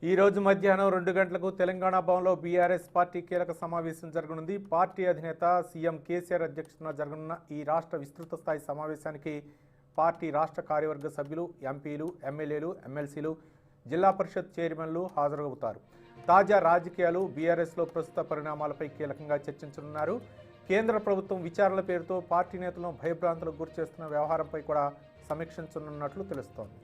ఈ రోజు మధ్యాహ్నం 2 గంటలకు తెలంగాణ భవన్లో బీఆర్ఎస్ పార్టీ కీలక సమావేశం జరగనుంది. పార్టీ అధినేత సీఎం కేసీఆర్ అధ్యక్షతన జరగనున్న ఈ రాష్ట్ర విస్తృత స్థాయి సమావేశానికి పార్టీ రాష్ట్ర కార్యవర్గ సభ్యులు, ఎంపీలు, ఎమ్మెల్యేలు, ఎమ్మెల్సీలు, జిల్లా పరిషత్ చైర్మన్లు హాజరవుతారు. తాజా రాజకీయాలు, బీఆర్ఎస్లో ప్రస్తుత పరిణామాలపై కీలకంగా చర్చించనున్నారు. కేంద్ర ప్రభుత్వం విచారణల పేరుతో పార్టీ నేతలను భయభ్రాంతులకు గురిచేస్తున్న వ్యవహారంపై కూడా సమీక్షించనున్నట్లు తెలుస్తోంది.